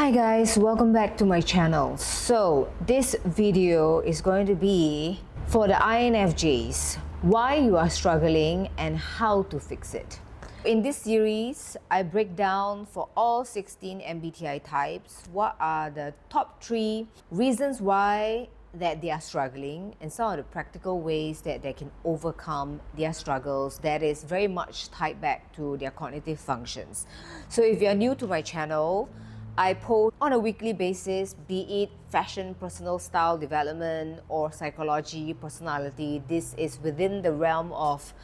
Hi guys, welcome back to my channel. So this video is going to be for the INFJs, why you are struggling and how to fix it. In this series, I break down for all 16 MBTI types what are the top 3 reasons why that they are struggling and some of the practical ways that they can overcome their struggles that is very much tied back to their cognitive functions. So if you're new to my channel, I post on a weekly basis, be it fashion, personal style development, or psychology, personality. This is within the realm of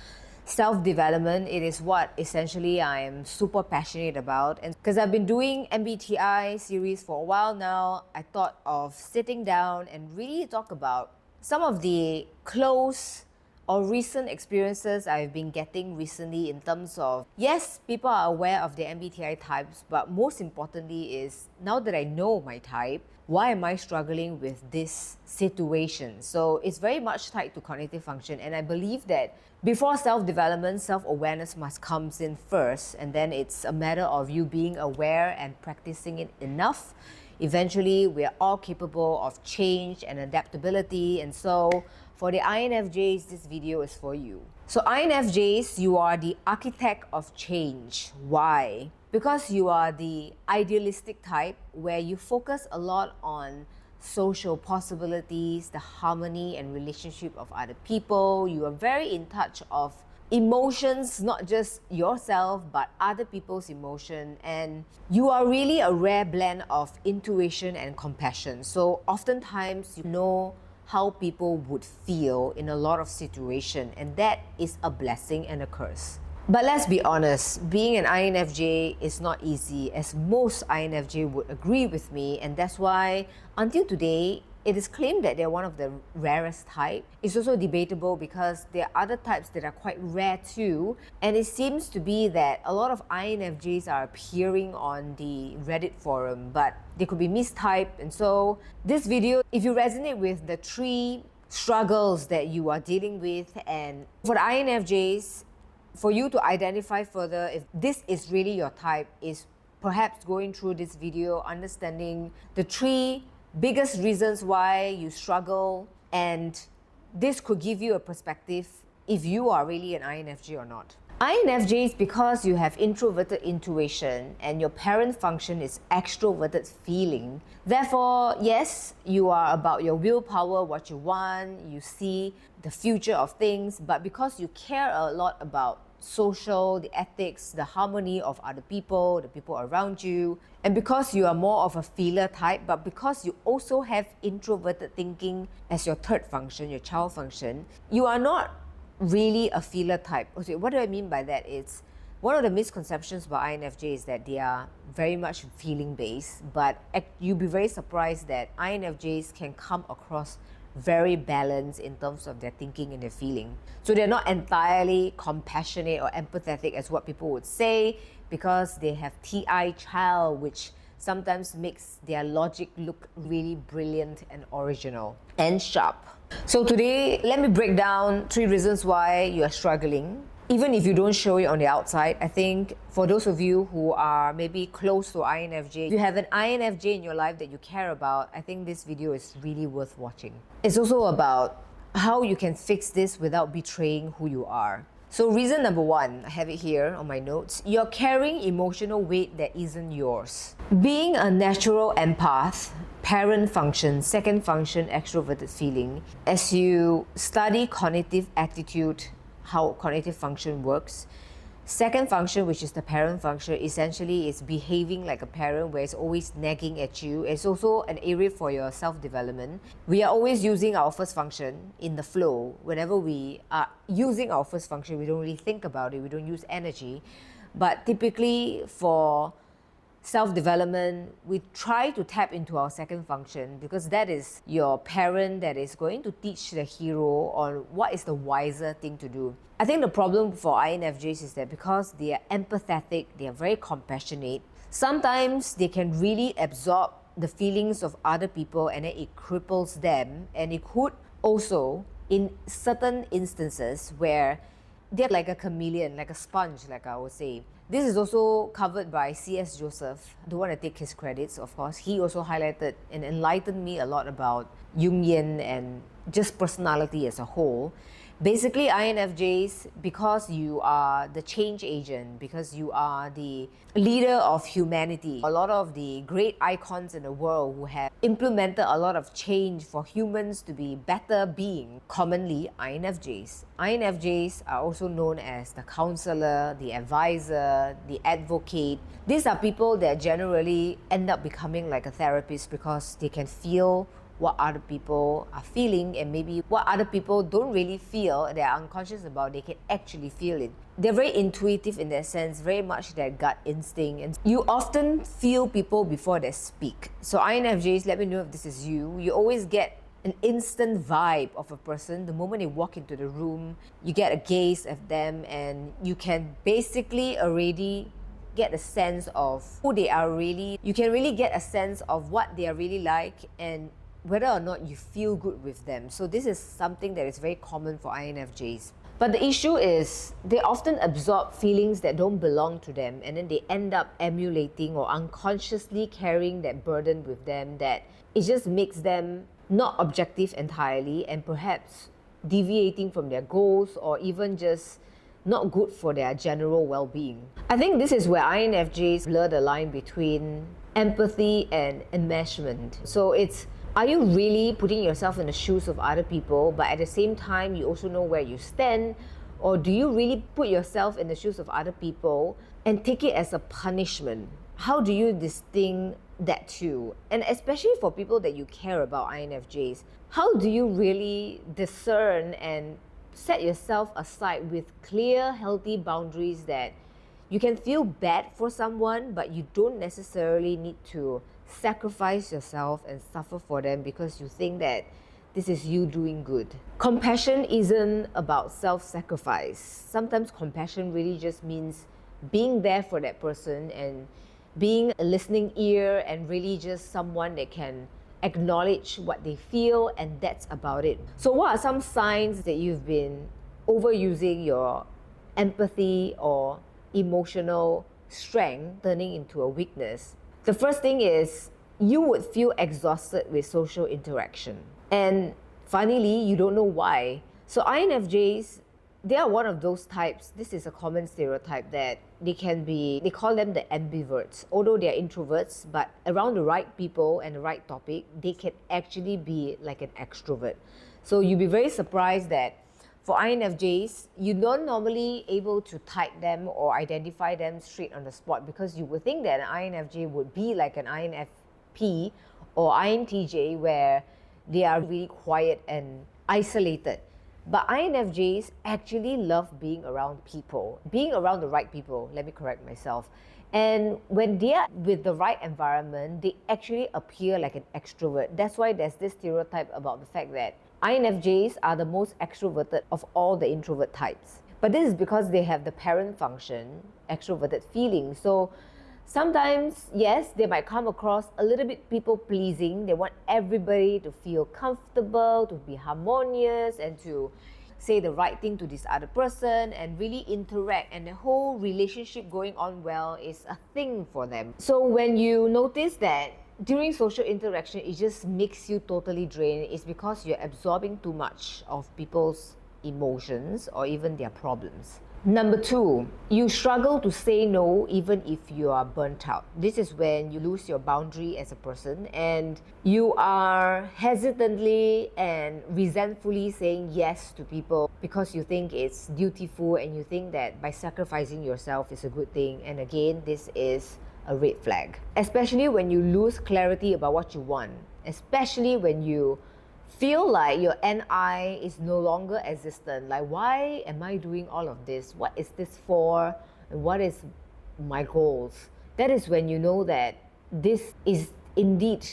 self-development. It is what essentially I am super passionate about. And because I've been doing MBTI series for a while now, I thought of sitting down and really talk about some of the close or recent experiences I've been getting recently in terms of, yes, people are aware of the MBTI types, but most importantly is, now that I know my type, why am I struggling with this situation? So it's very much tied to cognitive function, and I believe that before self-development, self-awareness must come in first, and then it's a matter of you being aware and practicing it enough. Eventually, we are all capable of change and adaptability, and so for the INFJs, this video is for you. So INFJs, you are the architect of change. Why? Because you are the idealistic type where you focus a lot on social possibilities, the harmony and relationship of other people. You are very in touch of emotions, not just yourself, but other people's emotion. And you are really a rare blend of intuition and compassion. So oftentimes you know how people would feel in a lot of situations, and that is a blessing and a curse. But let's be honest, being an INFJ is not easy, as most INFJ would agree with me, and that's why until today, it is claimed that they're one of the rarest type. It's also debatable because there are other types that are quite rare too, and it seems to be that a lot of INFJs are appearing on the Reddit forum, but they could be mistyped. And so this video, if you resonate with the 3 struggles that you are dealing with, and for the INFJs, for you to identify further if this is really your type, is perhaps going through this video, understanding the 3 biggest reasons why you struggle, and this could give you a perspective if you are really an INFJ or not. INFJs, because you have introverted intuition and your parent function is extroverted feeling, therefore, yes, you are about your willpower, what you want, you see the future of things, but because you care a lot about social, the ethics, the harmony of other people, the people around you, and because you are more of a feeler type, but because you also have introverted thinking as your 3rd function, your child function, you are not really a feeler type. Okay, what do I mean by that? It's one of the misconceptions about INFJ is that they are very much feeling based, but you'll be very surprised that INFJs can come across very balanced in terms of their thinking and their feeling. So they're not entirely compassionate or empathetic as what people would say, because they have TI child, which sometimes makes their logic look really brilliant and original and sharp. So today, let me break down 3 reasons why you are struggling. Even if you don't show it on the outside, I think for those of you who are maybe close to INFJ, if you have an INFJ in your life that you care about, I think this video is really worth watching. It's also about how you can fix this without betraying who you are. So reason number 1, I have it here on my notes, you're carrying emotional weight that isn't yours. Being a natural empath, parent function, 2nd function, extroverted feeling, as you study cognitive attitude, how cognitive function works, 2nd function, which is the parent function, essentially is behaving like a parent where it's always nagging at you. It's also an area for your self-development. We are always using our 1st function in the flow. Whenever we are using our 1st function, we don't really think about it, we don't use energy. But typically for self-development, we try to tap into our 2nd function, because that is your parent that is going to teach the hero on what is the wiser thing to do. I think the problem for INFJs is that because they are empathetic, they are very compassionate, sometimes they can really absorb the feelings of other people and then it cripples them, and it could also, in certain instances where they're like a chameleon, like a sponge, like I would say, This is also covered by C.S. Joseph. I don't want to take his credits, of course. He also highlighted and enlightened me a lot about Jungian and just personality as a whole. Basically, INFJs, because you are the change agent, because you are the leader of humanity, a lot of the great icons in the world who have implemented a lot of change for humans to be better being, commonly INFJs. INFJs are also known as the counselor, the advisor, the advocate. These are people that generally end up becoming like a therapist because they can feel what other people are feeling, and maybe what other people don't really feel, they're unconscious about, they can actually feel it. They're very intuitive in that sense, very much their gut instinct, and you often feel people before they speak. So INFJs, let me know if this is you. You always get an instant vibe of a person. The moment they walk into the room, you get a gaze of them, and you can basically already get a sense of who they are really. You can really get a sense of what they are really like and whether or not you feel good with them. So this is something that is very common for INFJs. But the issue is they often absorb feelings that don't belong to them, and then they end up emulating or unconsciously carrying that burden with them, that it just makes them not objective entirely and perhaps deviating from their goals, or even just not good for their general well-being. I think this is where INFJs blur the line between empathy and enmeshment. So it's, are you really putting yourself in the shoes of other people, but at the same time you also know where you stand? Or do you really put yourself in the shoes of other people and take it as a punishment? How do you distinguish that too? And especially for people that you care about, INFJs, how do you really discern and set yourself aside with clear, healthy boundaries that you can feel bad for someone, but you don't necessarily need to sacrifice yourself and suffer for them because you think that this is you doing good? Compassion isn't about self-sacrifice. Sometimes compassion really just means being there for that person and being a listening ear and really just someone that can acknowledge what they feel, and that's about it. So what are some signs that you've been overusing your empathy or emotional strength, turning into a weakness? The first thing is you would feel exhausted with social interaction. And funnily, you don't know why. So INFJs, they are one of those types. This is a common stereotype that they call them the ambiverts. Although they are introverts, but around the right people and the right topic, they can actually be like an extrovert. So you'll be very surprised that for INFJs, you're not normally able to type them or identify them straight on the spot, because you would think that an INFJ would be like an INFP or INTJ, where they are really quiet and isolated. But INFJs actually love being around people, being around the right people, let me correct myself. And when they are with the right environment, they actually appear like an extrovert. That's why there's this stereotype about the fact that INFJs are the most extroverted of all the introvert types. But this is because they have the parent function, extroverted feeling. So sometimes, yes, they might come across a little bit people-pleasing. They want everybody to feel comfortable, to be harmonious, and to say the right thing to this other person and really interact, and the whole relationship going on well is a thing for them. So when you notice that during social interaction it just makes you totally drained, it's because you're absorbing too much of people's emotions or even their problems. Number 2, you struggle to say no even if you are burnt out. This is when you lose your boundary as a person and you are hesitantly and resentfully saying yes to people because you think it's dutiful and you think that by sacrificing yourself is a good thing. And again, this is a red flag. Especially when you lose clarity about what you want. Especially when you feel like your NI is no longer existent. Like, why am I doing all of this? What is this for? And what is my goals? That is when you know that this is indeed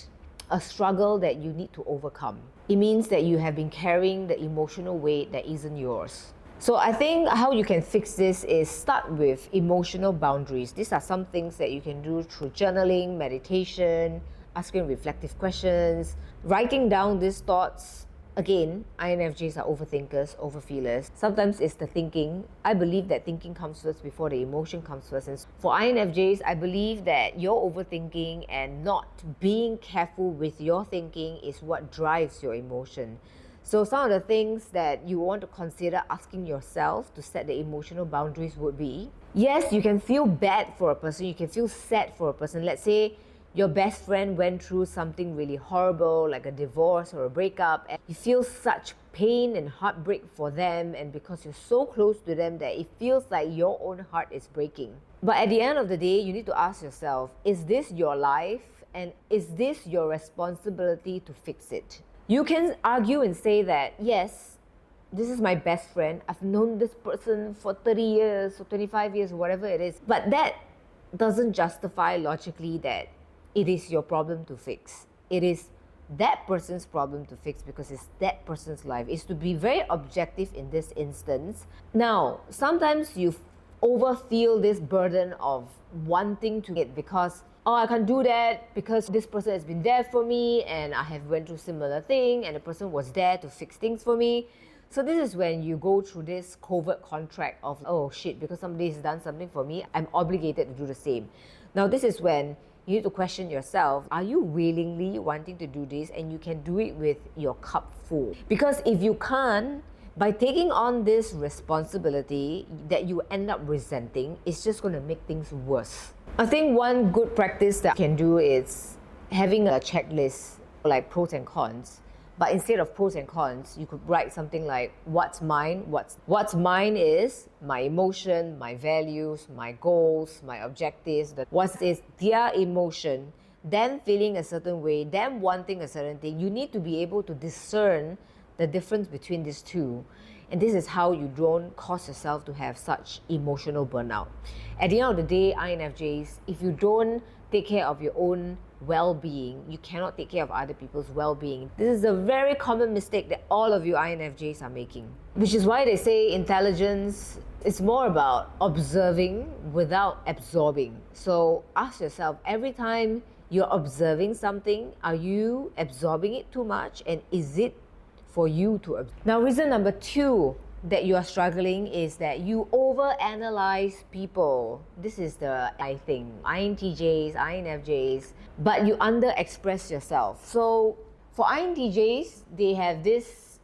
a struggle that you need to overcome. It means that you have been carrying the emotional weight that isn't yours. So I think how you can fix this is start with emotional boundaries. These are some things that you can do through journaling, meditation, asking reflective questions, writing down these thoughts Again, INFJs are overthinkers, overfeelers. Sometimes it's the thinking. I believe that thinking comes first before the emotion comes first. And for INFJs, I believe that your overthinking and not being careful with your thinking is what drives your emotion. So some of the things that you want to consider asking yourself to set the emotional boundaries would be, yes, you can feel bad for a person, you can feel sad for a person. Let's say your best friend went through something really horrible, like a divorce or a breakup, and you feel such pain and heartbreak for them, and because you're so close to them that it feels like your own heart is breaking. But at the end of the day, you need to ask yourself, is this your life, and is this your responsibility to fix it? You can argue and say that, yes, this is my best friend, I've known this person for 30 years or 25 years or whatever it is, but that doesn't justify logically that it is your problem to fix. It is that person's problem to fix because it's that person's life. It's to be very objective in this instance. Now, sometimes you overfeel this burden of wanting to get because, oh, I can't do that because this person has been there for me and I have went through similar thing and the person was there to fix things for me. So this is when you go through this covert contract of, oh shit, because somebody has done something for me, I'm obligated to do the same. Now this is when you need to question yourself, are you willingly wanting to do this, and you can do it with your cup full? Because if you can't, by taking on this responsibility that you end up resenting, it's just going to make things worse. I think one good practice that you can do is having a checklist, like pros and cons. But instead of pros and cons, you could write something like, what's mine? What's mine is my emotion, my values, my goals, my objectives. What is their emotion, them feeling a certain way, them wanting a certain thing. You need to be able to discern the difference between these two. And this is how you don't cause yourself to have such emotional burnout. At the end of the day, INFJs, if you don't take care of your own well-being, you cannot take care of other people's well-being. This is a very common mistake that all of you INFJs are making, which is why they say intelligence is more about observing without absorbing. So ask yourself, every time you're observing something, are you absorbing it too much, and is it for you to absorb? Now, reason number 2 that you are struggling is that you overanalyze people. This is the I thing. INTJs, INFJs, but you underexpress yourself. So for INTJs, they have this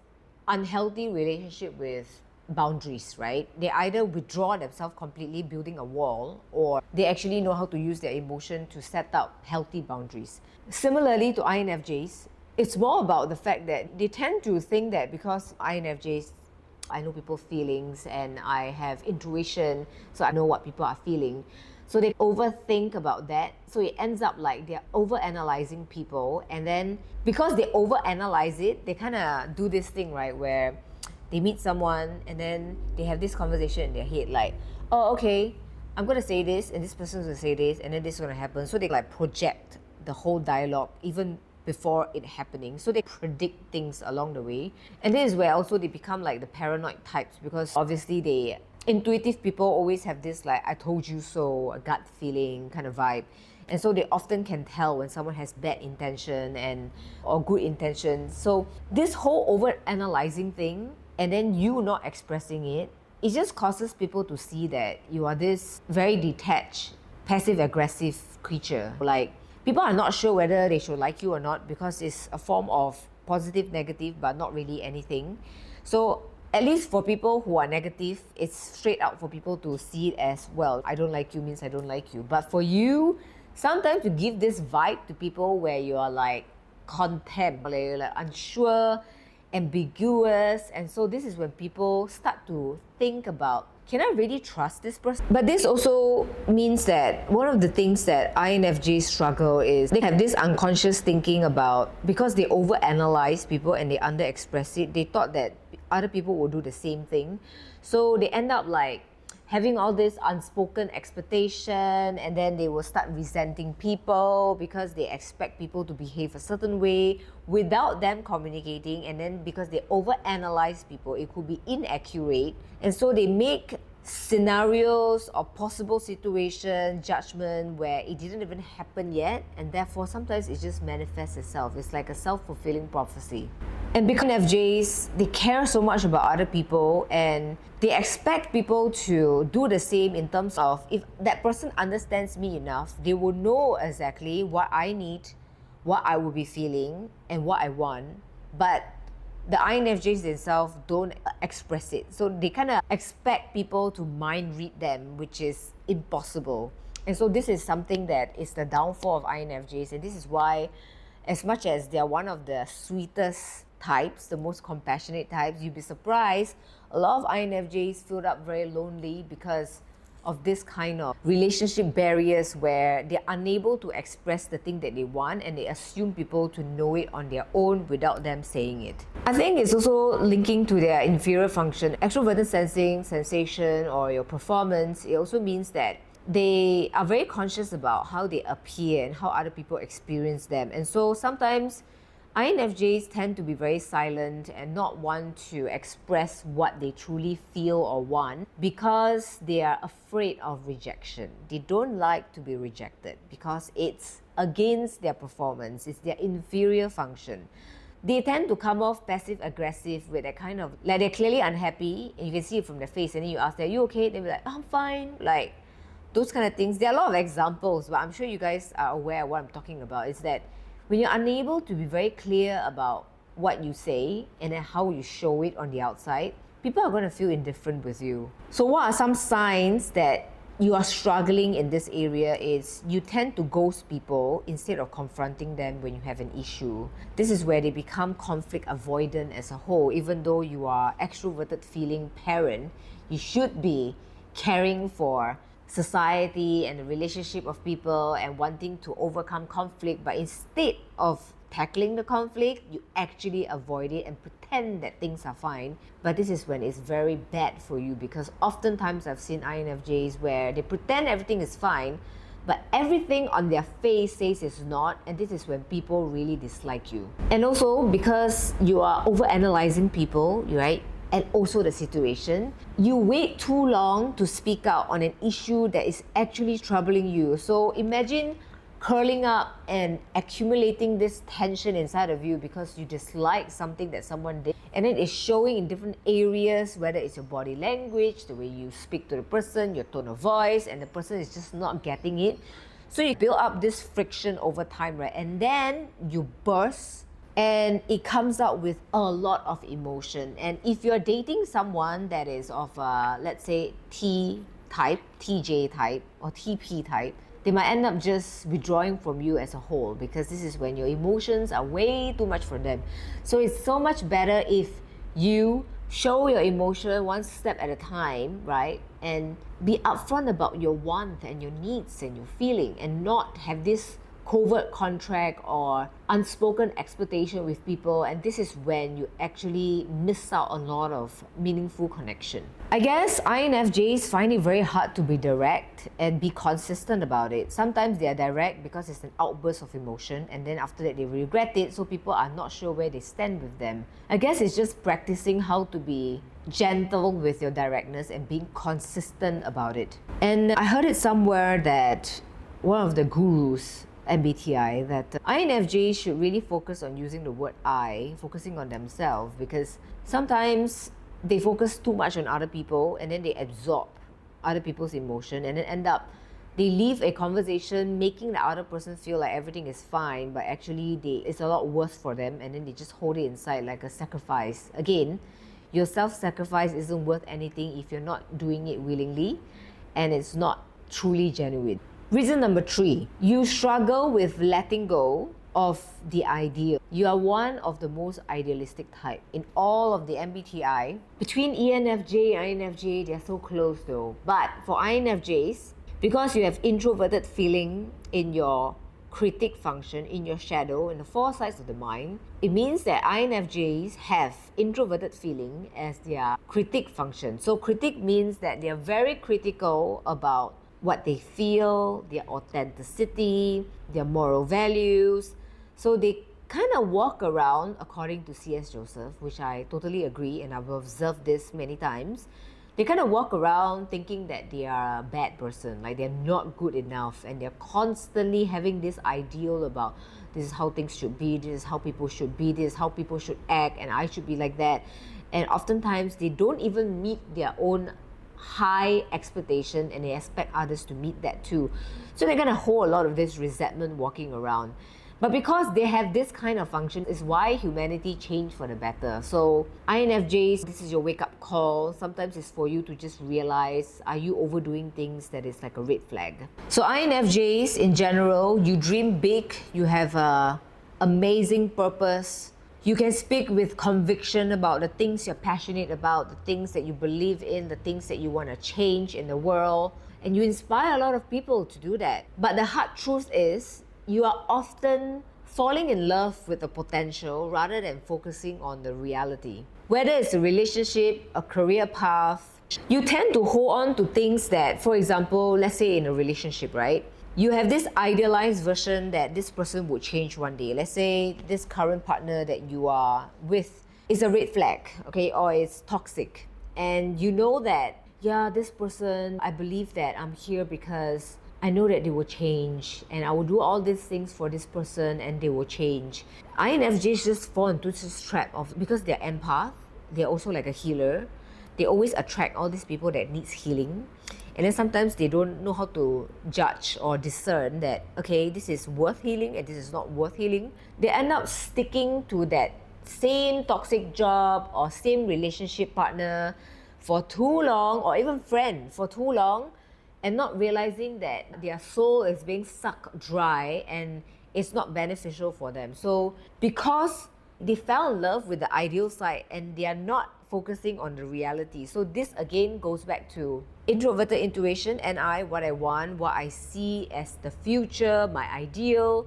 unhealthy relationship with boundaries, right? They either withdraw themselves completely, building a wall, or they actually know how to use their emotion to set up healthy boundaries. Similarly to INFJs, it's more about the fact that they tend to think that because INFJs, I know people's feelings and I have intuition, so I know what people are feeling. So they overthink about that. So it ends up like they're overanalyzing people, and then because they overanalyze it, they kind of do this thing, right, where they meet someone and then they have this conversation in their head like, oh, okay, I'm going to say this and this person's going to say this and then this is going to happen. So they like project the whole dialogue even before it happening. So they predict things along the way. And this is where also they become like the paranoid types, because obviously intuitive people always have this like, I told you so, a gut feeling kind of vibe. And so they often can tell when someone has bad intention or good intention. So this whole over-analyzing thing and then you not expressing it, it just causes people to see that you are this very detached, passive-aggressive creature. Like, people are not sure whether they should like you or not because it's a form of positive, negative, but not really anything. So at least for people who are negative, it's straight out for people to see it as, well, I don't like you means I don't like you. But for you, sometimes you give this vibe to people where you are like contempt, you're like unsure, ambiguous. And so this is when people start to think about, can I really trust this person? But this also means that one of the things that INFJs struggle is they have this unconscious thinking about, because they overanalyze people and they underexpress it, they thought that other people will do the same thing. So they end up like having all this unspoken expectation, and then they will start resenting people because they expect people to behave a certain way without them communicating. And then because they overanalyze people, it could be inaccurate, and so they make scenarios or possible situation judgment where it didn't even happen yet, and therefore sometimes it just manifests itself. It's like a self-fulfilling prophecy. And because INFJs, they care so much about other people and they expect people to do the same in terms of if that person understands me enough, they will know exactly what I need, what I will be feeling, and what I want. But the INFJs themselves don't express it. So they kind of expect people to mind read them, which is impossible. And so this is something that is the downfall of INFJs. And this is why, as much as they're one of the sweetest types, the most compassionate types, you'd be surprised a lot of INFJs feel up very lonely because of this kind of relationship barriers where they're unable to express the thing that they want and they assume people to know it on their own without them saying it. I think it's also linking to their inferior function. Extroverted sensing, sensation, or your performance, it also means that they are very conscious about how they appear and how other people experience them. And so sometimes INFJs tend to be very silent and not want to express what they truly feel or want because they are afraid of rejection. They don't like to be rejected because it's against their performance, it's their inferior function. They tend to come off passive aggressive with that kind of, like they're clearly unhappy and you can see it from their face, and then you ask them, are you okay? They'll be like, oh, I'm fine. Like those kind of things. There are a lot of examples, but I'm sure you guys are aware of what I'm talking about. Is that when you're unable to be very clear about what you say and then how you show it on the outside, people are going to feel indifferent with you. So what are some signs that you are struggling in this area? Is you tend to ghost people instead of confronting them when you have an issue. This is where they become conflict avoidant as a whole. Even though you are extroverted feeling parent, you should be caring for society and the relationship of people and wanting to overcome conflict, but instead of tackling the conflict, you actually avoid it and pretend that things are fine. But this is when it's very bad for you, because oftentimes I've seen INFJs where they pretend everything is fine, but everything on their face says it's not, and this is when people really dislike you. And also because you are overanalyzing people, right? And also the situation, you wait too long to speak out on an issue that is actually troubling you. So imagine curling up and accumulating this tension inside of you because you dislike something that someone did, and then it's showing in different areas, whether it's your body language, the way you speak to the person, your tone of voice, and the person is just not getting it. So you build up this friction over time, right? And then you burst and it comes out with a lot of emotion. And if you're dating someone that is of let's say T type, TJ type, or TP type, they might end up just withdrawing from you as a whole, because this is when your emotions are way too much for them. So it's so much better if you show your emotion one step at a time, right? And be upfront about your want and your needs and your feeling, and not have this covert contract or unspoken expectation with people. And this is when you actually miss out on a lot of meaningful connection. I guess INFJs find it very hard to be direct and be consistent about it. Sometimes they are direct because it's an outburst of emotion, and then after that they regret it, so people are not sure where they stand with them. I guess it's just practicing how to be gentle with your directness and being consistent about it. And I heard it somewhere that one of the gurus, MBTI, that INFJs should really focus on using the word I, focusing on themselves, because sometimes they focus too much on other people and then they absorb other people's emotion, and then end up they leave a conversation making the other person feel like everything is fine, but actually it's a lot worse for them, and then they just hold it inside like a sacrifice. Again, your self-sacrifice isn't worth anything if you're not doing it willingly and it's not truly genuine. Reason number 3, you struggle with letting go of the ideal. You are one of the most idealistic type. In all of the MBTI, between ENFJ and INFJ, they're so close though. But for INFJs, because you have introverted feeling in your critic function, in your shadow, in the 4 sides of the mind, it means that INFJs have introverted feeling as their critic function. So critic means that they are very critical about what they feel, their authenticity, their moral values. So they kind of walk around, according to C.S. Joseph, which I totally agree, and I've observed this many times. They kind of walk around thinking that they are a bad person, like they're not good enough, and they're constantly having this ideal about this is how things should be, this is how people should be, this is how people should act, and I should be like that. And oftentimes they don't even meet their own high expectation, and they expect others to meet that too. So they're gonna hold a lot of this resentment walking around. But because they have this kind of function is why humanity changed for the better. So INFJs, this is your wake-up call. Sometimes it's for you to just realize, are you overdoing things that is like a red flag? So INFJs in general, you dream big, you have a amazing purpose. You can speak with conviction about the things you're passionate about, the things that you believe in, the things that you want to change in the world. And you inspire a lot of people to do that. But the hard truth is, you are often falling in love with the potential rather than focusing on the reality. Whether it's a relationship, a career path, you tend to hold on to things that, for example, let's say in a relationship, right? You have this idealized version that this person would change one day. Let's say this current partner that you are with is a red flag, okay, or it's toxic. And you know that, yeah, this person, I believe that I'm here because I know that they will change, and I will do all these things for this person and they will change. INFJs just fall into this trap of, because they're empath, they're also like a healer. They always attract all these people that needs healing. And then sometimes they don't know how to judge or discern that, okay, this is worth healing and this is not worth healing. They end up sticking to that same toxic job or same relationship partner for too long, or even friend for too long, and not realizing that their soul is being sucked dry and it's not beneficial for them. So because they fell in love with the ideal side and they are not focusing on the reality. So this again goes back to introverted intuition, and what I want, what I see as the future, my ideal,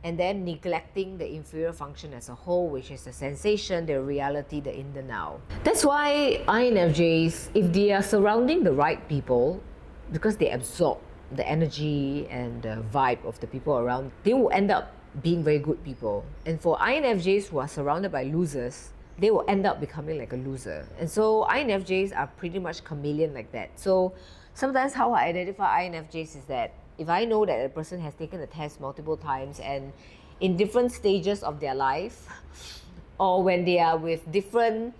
and then neglecting the inferior function as a whole, which is the sensation, the reality, the in the now. That's why INFJs, if they are surrounding the right people, because they absorb the energy and the vibe of the people around, they will end up being very good people. And for INFJs who are surrounded by losers, they will end up becoming like a loser. And so INFJs are pretty much chameleon like that. So sometimes how I identify INFJs is that if I know that a person has taken the test multiple times and in different stages of their life, or when they are with different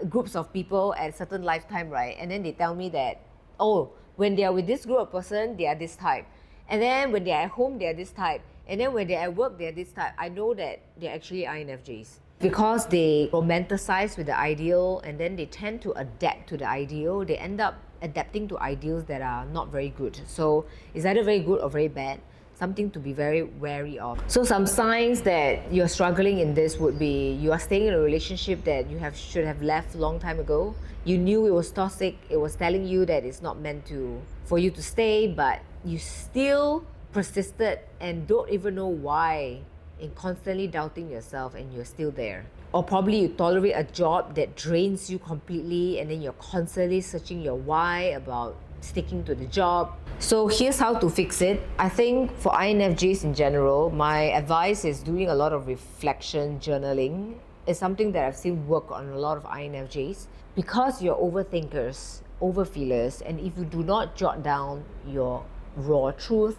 groups of people at a certain lifetime, right? And then they tell me that, oh, when they are with this group of person, they are this type. And then when they are at home, they are this type. And then when they are at work, they are this type. I know that they're actually INFJs. Because they romanticize with the ideal and then they tend to adapt to the ideal, they end up adapting to ideals that are not very good. So it's either very good or very bad. Something to be very wary of. So some signs that you're struggling in this would be you are staying in a relationship that you should have left a long time ago. You knew it was toxic. It was telling you that it's not meant for you to stay, but you still persisted and don't even know why, in constantly doubting yourself, and you're still there. Or probably you tolerate a job that drains you completely, and then you're constantly searching your why about sticking to the job. So here's how to fix it. I think for INFJs in general, my advice is doing a lot of reflection, journaling. It's something that I've seen work on a lot of INFJs. Because you're overthinkers, overfeelers, and if you do not jot down your raw truth,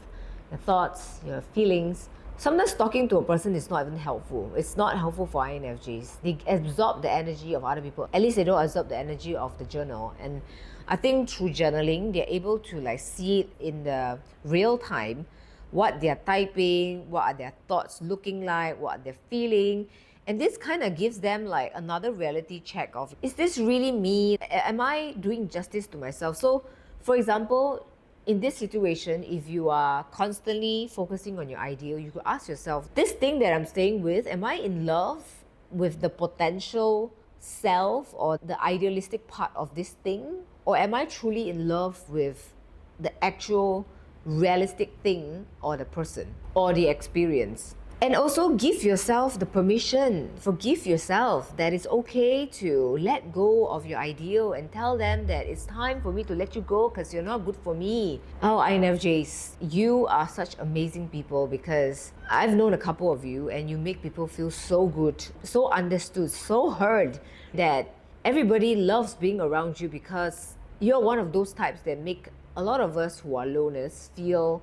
your thoughts, your feelings, sometimes talking to a person is not even helpful. It's not helpful for INFJs. They absorb the energy of other people. At least they don't absorb the energy of the journal. And I think through journaling, they're able to see it in the real time, what they're typing, what are their thoughts looking like, what are they feeling. And this kind of gives them another reality check of, is this really me? Am I doing justice to myself? So, for example, in this situation, if you are constantly focusing on your ideal, you could ask yourself, this thing that I'm staying with, am I in love with the potential self or the idealistic part of this thing? Or am I truly in love with the actual realistic thing or the person or the experience? And also give yourself the permission, forgive yourself that it's okay to let go of your ideal and tell them that it's time for me to let you go because you're not good for me. Oh, INFJs, you are such amazing people because I've known a couple of you and you make people feel so good, so understood, so heard that everybody loves being around you because you're one of those types that make a lot of us who are loners feel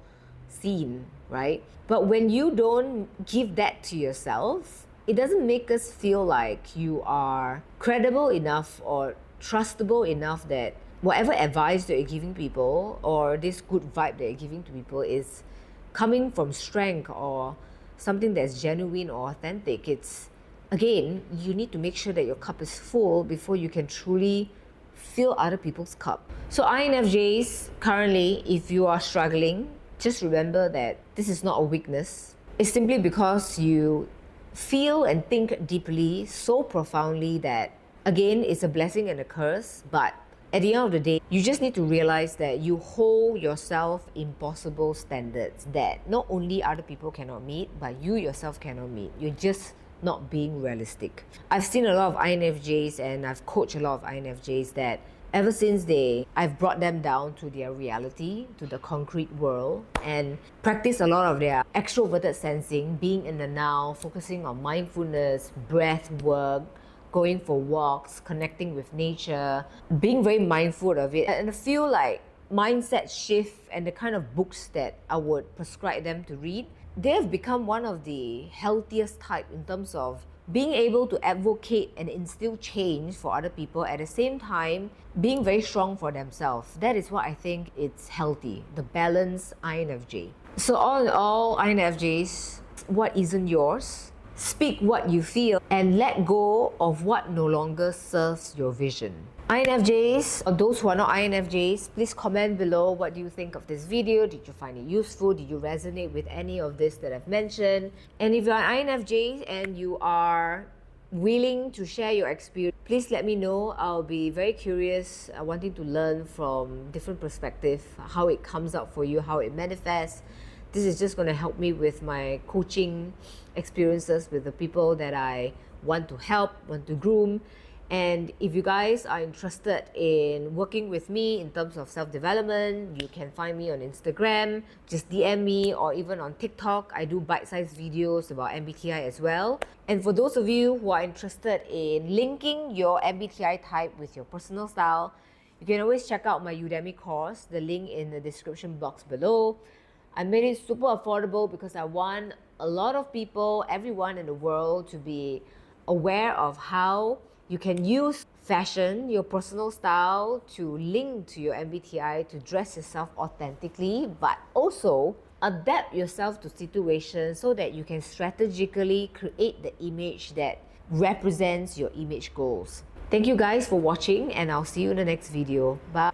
seen, right? But when you don't give that to yourself, it doesn't make us feel like you are credible enough or trustable enough that whatever advice that you're giving people or this good vibe that you're giving to people is coming from strength or something that's genuine or authentic. It's, again, you need to make sure that your cup is full before you can truly fill other people's cup. So INFJs, currently, if you are struggling, just remember that this is not a weakness. It's simply because you feel and think deeply, so profoundly that, again, it's a blessing and a curse, but at the end of the day, you just need to realize that you hold yourself impossible standards that not only other people cannot meet, but you yourself cannot meet. You're just not being realistic. I've seen a lot of INFJs and I've coached a lot of INFJs that ever since I've brought them down to their reality, to the concrete world, and practice a lot of their extroverted sensing, being in the now, focusing on mindfulness, breath work, going for walks, connecting with nature, being very mindful of it. And I feel like mindset shift and the kind of books that I would prescribe them to read, they have become one of the healthiest type in terms of being able to advocate and instill change for other people at the same time being very strong for themselves. That is what I think it's healthy, the balanced INFJ. So all in all, INFJs, what isn't yours? Speak what you feel and let go of what no longer serves your vision. INFJs, or those who are not INFJs, please comment below what do you think of this video. Did you find it useful? Did you resonate with any of this that I've mentioned? And if you're an INFJ and you are willing to share your experience, please let me know. I'll be very curious, wanting to learn from different perspectives, how it comes out for you, how it manifests. This is just going to help me with my coaching experiences with the people that I want to help, want to groom. And if you guys are interested in working with me in terms of self-development, you can find me on Instagram, just DM me, or even on TikTok. I do bite-sized videos about MBTI as well. And for those of you who are interested in linking your MBTI type with your personal style, you can always check out my Udemy course, the link in the description box below. I made it super affordable because I want a lot of people, everyone in the world, to be aware of how you can use fashion, your personal style, to link to your MBTI, to dress yourself authentically, but also adapt yourself to situations so that you can strategically create the image that represents your image goals. Thank you guys for watching, and I'll see you in the next video. Bye.